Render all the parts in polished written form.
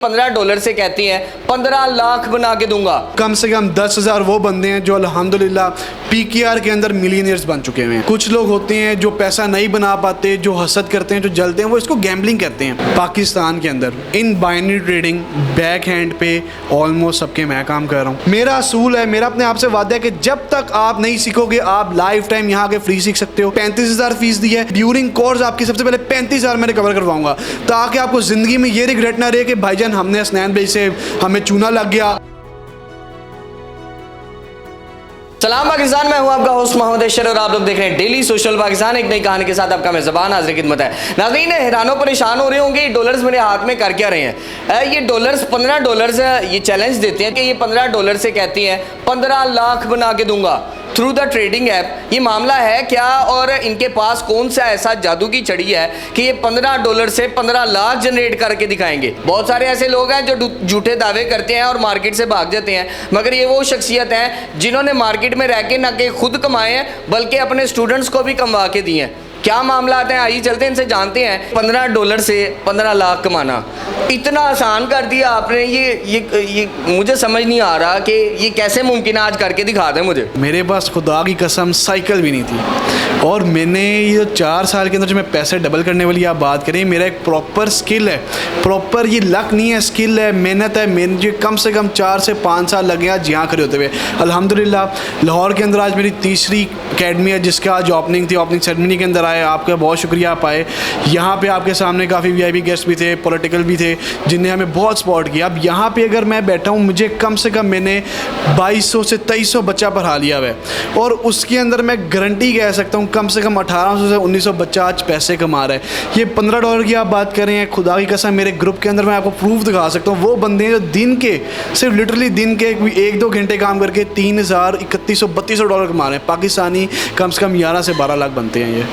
$15 से कहती हैं 15 लाख बना के दूंगा। कम से कम 10,000 वो बंदे हैं जो अल्हम्दुलिल्लाह पीकेआर के अंदर मिलीनियर्स बन चुके हैं। कुछ लोग होते हैं जो पैसा नहीं बना पाते, जो हसद करते हैं, जो जलते हैं, वो इसको गैम्बलिंग कहते हैं। पाकिस्तान के अंदर in binary trading back hand पे ऑलमोस्ट सबके मैं काम कर रहा हूँ। मेरा असूल है, मेरा अपने आप से वादा है कि जब तक आप नहीं सीखोगे आप लाइफ टाइम यहाँ आके फ्री सीख सकते हो। 35,000 फीस दी है। ड्यूरिंग कोर्स आपकी सबसे पहले 35,000 मैंने कवर करवाऊंगा ताकि आपको जिंदगी में ये रिग्रेट ना रहे कि भाईजान हमने हसनैन भाई से हमें चूना लग गया। सलाम पाकिस्तान, मैं हूं आपका होस्ट मोहम्मद अशर और आप लोग देख रहे हैं डेली सोशल पाकिस्तान। एक नई कहानी के साथ आपका मेज़बान हाज़िर खिदमत है। नाज़रीन हैरानो परेशान हो रहे होंगे डॉलर्स मेरे हाथ में कर क्या रहे हैं। ये डॉलर्स $15 ये चैलेंज देते हैं कि ये $15 से कहती हैं 15 लाख बना के दूंगा थ्रू द ट्रेडिंग ऐप। ये मामला है क्या और इनके पास कौन सा ऐसा जादू की छड़ी है कि ये $15 से 15 लाख जनरेट करके दिखाएंगे। बहुत सारे ऐसे लोग हैं जो झूठे दावे करते हैं और मार्केट से भाग जाते हैं, मगर ये वो शख्सियत हैं जिन्होंने मार्केट में रह के न के खुद कमाए हैं बल्कि अपने स्टूडेंट्स को भी कमा के दिए हैं। क्या मामला आते हैं आइए चलते हैं इनसे जानते हैं। $15 से 15 लाख कमाना इतना आसान कर दिया आपने, ये मुझे समझ नहीं आ रहा कि ये कैसे मुमकिन है। आज करके दिखा दें मुझे। मेरे पास खुदा की कसम साइकिल भी नहीं थी और मैंने ये 4 साल के अंदर जो मैं पैसे डबल करने वाली आप बात करें, मेरा एक प्रॉपर स्किल है, प्रॉपर ये लक नहीं है, स्किल है, मेहनत है। मुझे कम से कम 4 से 5 साल लगे आज यहाँ खड़े होते हुए। अल्हम्दुलिल्लाह लाहौर के अंदर आज मेरी तीसरी अकेडमी है जिसका आज ओपनिंग थी। ओपनिंग सेरेमनी के अंदर आए, आपका बहुत शुक्रिया आप आए। यहाँ पे आपके सामने काफ़ी वीआईपी गेस्ट भी थे, पॉलिटिकल भी थे जिन्हें हमें बहुत सपोर्ट किया। अब यहाँ पे अगर मैं बैठा हूँ मुझे कम से कम मैंने 2200 से 2300 बच्चा पढ़ा लिया हुआ है और उसके अंदर मैं गारंटी कह सकता हूँ कम से कम 1800 से 1900 बच्चा आज पैसे कमा रहा है। ये $15 की आप बात कर रहे हैं, खुदा की कसम मेरे ग्रुप के अंदर मैं आपको प्रूफ दिखा सकता हूँ। वो बंदे हैं जो दिन के सिर्फ लिटरली दिन के 1-2 घंटे काम करके 3,000, 3,100, $3,200 कमा रहे हैं। पाकिस्तानी कम से कम 11 से 12 लाख बनते हैं ये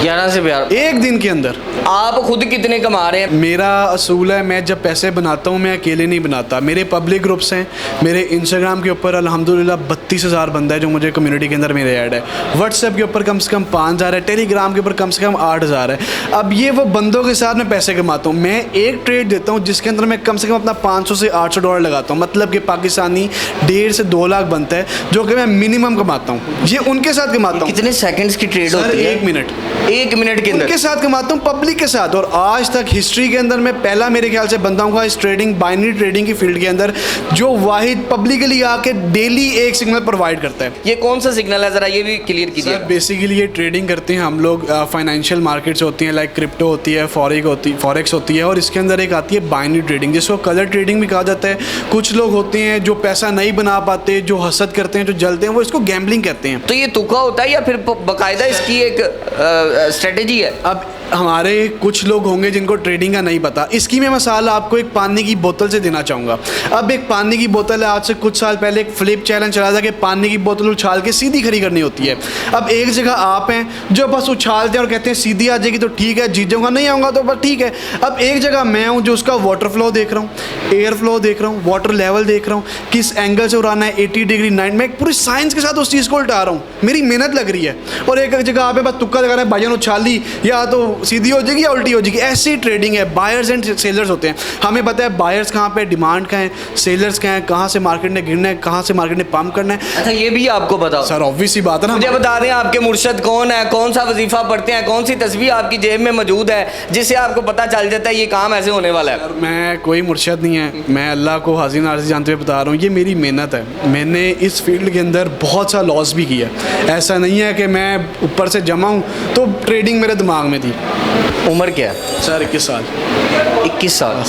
11 से 12 एक दिन के अंदर। आप खुद कितने कमा रहे हैं? मेरा असूल है, मैं जब पैसे बनाता हूँ मैं अकेले नहीं बनाता। मेरे पब्लिक ग्रुप्स हैं, मेरे इंस्टाग्राम के ऊपर अल्हम्दुलिल्लाह 32,000 बंदा है जो मुझे कम्युनिटी के अंदर मेरे ऐड है। व्हाट्सएप के ऊपर कम से कम 5,000 है, टेलीग्राम के ऊपर कम से कम 8,000 है। अब ये वो बंदों के साथ मैं पैसे कमाता हूँ। मैं एक ट्रेड देता हूँ जिसके अंदर मैं कम से कम अपना $500 से $800 लगाता हूँ, मतलब कि पाकिस्तानी 1.5 से 2 लाख बनता है जो कि मैं मिनिमम कमाता हूँ। ये उनके साथ कमाता हूँ। कितने सेकंड्स की ट्रेड होती है? 1 मिनट के अंदर उनके साथ कमाता हूँ, पब्लिक के साथ। और आज तक हिस्ट्री के अंदर मैं पहला मेरे ख्याल से बंदा हूँ इस ट्रेडिंग बाइनरी ट्रेडिंग की फील्ड के अंदर जो वाहिद पब्लिकली आके डेली एक सिग्नल प्रोवाइड करता है। ये कौन सा सिग्नल है, जरा ये भी क्लियर कीजिए। बेसिकली ये ट्रेडिंग करते हैं हम लोग, फाइनेंशियल मार्केट्स होती हैं, लाइक क्रिप्टो होती है, फॉरेक्स होती है और इसके अंदर एक आती है बाइनरी ट्रेडिंग जिसको कलर ट्रेडिंग भी कहा जाता है। कुछ लोग होते हैं जो पैसा नहीं बना पाते, जो हसद करते हैं, जो जलते हैं, वो इसको गैम्बलिंग कहते हैं। तो ये तुक्का होता है या फिर बाकायदा इसकी एक स्ट्रेटेजी है? अब हमारे कुछ लोग होंगे जिनको ट्रेडिंग का नहीं पता। इसकी मैं मिसाल आपको एक पानी की बोतल से देना चाहूँगा। अब एक पानी की बोतल है, आज से कुछ साल पहले एक फ्लिप चैलेंज चला था कि पानी की बोतल उछाल के सीधी खड़ी करनी होती है। अब एक जगह आप हैं जो बस उछालते हैं और कहते हैं सीधी आ जाएगी तो ठीक है, जीत जाऊँगा, नहीं आऊँगा तो बस ठीक है। अब एक जगह मैं हूँ जो उसका वाटर फ्लो देख रहा हूँ, एयर फ्लो देख रहा हूँ, वाटर लेवल देख रहा हूँ, किस एंगल से उड़ाना है, 80 डिग्री 90, मैं पूरी साइंस के साथ उस चीज़ को उल्टा रहा हूँ, मेरी मेहनत लग रही है। और एक जगह आप बस तुक्का लगा रहे हैं, भाईजान उछाल ली या तो सीधी हो जाएगी या उल्टी हो जाएगी। ऐसी ट्रेडिंग है। बायर्स एंड सेलर्स होते हैं, हमें पता है बायर्स कहाँ पे डिमांड कहाँ है, सेलर्स कहाँ है, कहाँ से मार्केट ने गिरना है, कहाँ से मार्केट ने पंप करना है। अच्छा ये भी आपको बताओ सर, ऑब्वियस ही बात है ना। मुझे बता दें आपके मुर्शद कौन है, कौन सा वजीफा पढ़ते हैं, कौन सी तस्बीह आपकी जेब में मौजूद है जिससे आपको पता चल जाता है ये काम ऐसे होने वाला है? सर मैं कोई मुर्शद नहीं है, मैं अल्लाह को हाज़िर नाज़िर जानते हुए बता रहा हूँ, ये मेरी मेहनत है। मैंने इस फील्ड के अंदर बहुत सा लॉस भी किया। ऐसा नहीं है कि मैं ऊपर से जमा हूँ तो ट्रेडिंग मेरे दिमाग में थी। उम्र क्या है? सर 21 साल। 21 साल।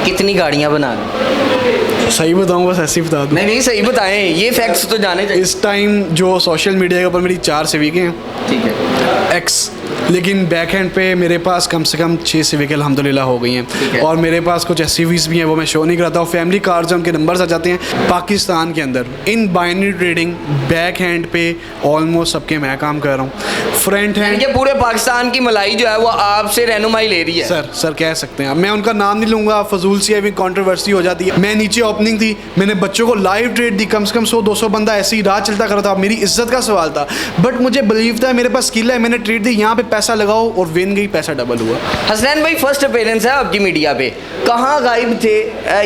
कितनी गाड़ियाँ बना दी? सही बताऊँ बस ऐसे ही बता दूँ? नहीं सही बताएं, ये फैक्ट्स तो जाने चाहिए। इस टाइम जो सोशल मीडिया के ऊपर मेरी 4 सिविकें हैं, ठीक है, एक्स, लेकिन बैक हैंड पे मेरे पास कम से कम 6 सिविक अल्हम्दुलिल्लाह हो गई हैं और मेरे पास कुछ एसयूवीज़ भी हैं, वो मैं शो नहीं कराता हूँ। फैमिली कार्ड्स हैं, उनके नंबर्स आ जाते हैं। पाकिस्तान के अंदर in binary trading back hand पे ऑलमोस्ट सबके मैं काम कर रहा हूँ। फ्रंट हैंड ये पूरे पाकिस्तान की मलाई जो है वो आपसे रहनुमाई ले रही है। सर कह सकते हैं। मैं उनका नाम नहीं लूँगा, फजूल सी अभी कंट्रोवर्सी हो जाती है। मैं नीचे ओपनिंग थी, मैंने बच्चों को लाइव ट्रेड दी, कम से कम 100-200 बंदा ऐसे ही राह चलता कर रहा था, मेरी इज्जत का सवाल था। बट मुझे बिलीव था मेरे पास स्किल है, मैंने ट्रेड दी, यहाँ पे पैसा लगाओ और विन गई, पैसा डबल हुआ। हसनैन भाई, फर्स्ट अपीयरेंस है आपकी मीडिया पे, कहाँ गायब थे?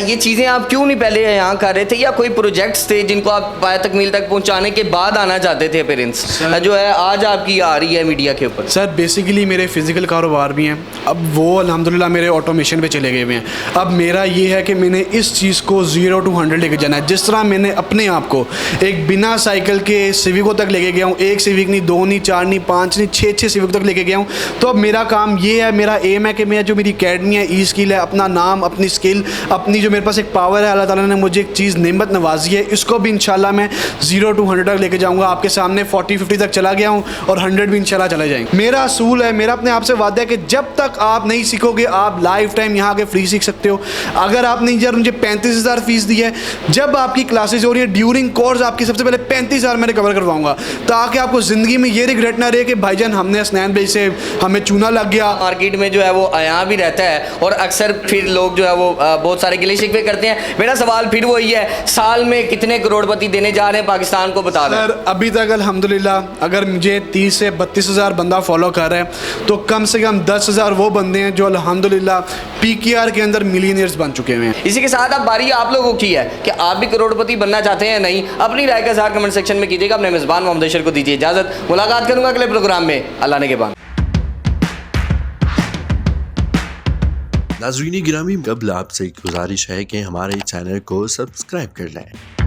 ये चीज़ें आप क्यों नहीं पहले यहाँ कर रहे थे, या कोई प्रोजेक्ट्स थे जिनको आप पाया तकमील तक पहुँचाने के बाद आना चाहते थे अपीयरेंस जो है आज आपकी आ रही है मीडिया के ऊपर? सर बेसिकली मेरे फिज़िकल कारोबार भी हैं, अब वो अल्हम्दुलिल्लाह मेरे ऑटोमेशन पे चले गए हुए हैं। अब मेरा ये है कि मैंने इस चीज़ को 0 to 100 लेके जाना है। जिस तरह मैंने अपने आप को एक बिना साइकिल के सिविकों तक लेके गया हूँ, 1 सिविक नहीं, 2 नहीं, 4 नहीं, 5 नहीं, 6 सिविक तक लेके गया हूँ। तो अब मेरा काम ये है, मेरा एम है कि मैं जो मेरी अकेडमी है, ई स्किल है, अपना नाम, अपनी स्किल, अपनी जो मेरे पास एक पावर है, अल्लाह ताला ने मुझे एक चीज़ नेमत नवाजी है, इसको भी इंशाल्लाह मैं 0 to 100 तक लेके जाऊँगा। आपके सामने 40-50 तक चला गया हूँ और 100 भी इंशाल्लाह चले जाएंगे। मेरा असूल है, मेरा अपने आप से वादा है कि जब तक आप नहीं सीखोगे आप लाइफ टाइम यहाँ आके फ्री सीख सकते हो। अगर आपने यार मुझे 35,000 फीस दी है, जब आपकी क्लासेज हो रही है ड्यूरिंग कोर्स आपकी सबसे पहले 35,000 मैंने कवर करवाऊंगा, ताकि आपको ज़िंदगी में ये रिग्रेट ना रहे कि भाईजान हमने हसनैन भाई से हमें चूना लग गया। मार्केट में जो है वो आया भी रहता है और अक्सर फिर लोग जो है वो बहुत सारे गिले शिकवे करते हैं। मेरा सवाल फिर वही है, साल में कितने करोड़पति देने जा रहे हैं पाकिस्तान को, बता दें सर। अभी तक अल्हम्दुलिल्लाह अगर मुझे 30 से 32,000 बंदा फॉलो कर रहा है तो कम से कम 10,000 वो बंदे हैं जो अल्हम्दुलिल्लाह PKR के अंदर मिलियनियर्स बन चुके हुए हैं। इसी के साथ अब बारी आप लोगों की है कि आप भी करोड़पति बनना चाहते हैं या नहीं। अपनी राय का इज़हार कमेंट सेक्शन में कीजिएगा। अपने मेज़बान मोहम्मद अशर को दीजिए इजाज़त। मुलाकात करूंगा अगले प्रोग्राम में, अल्लाह ने के बाद। नाज़रीन गिरामी, कबल आपसे एक गुजारिश है कि हमारे चैनल को सब्सक्राइब कर लें।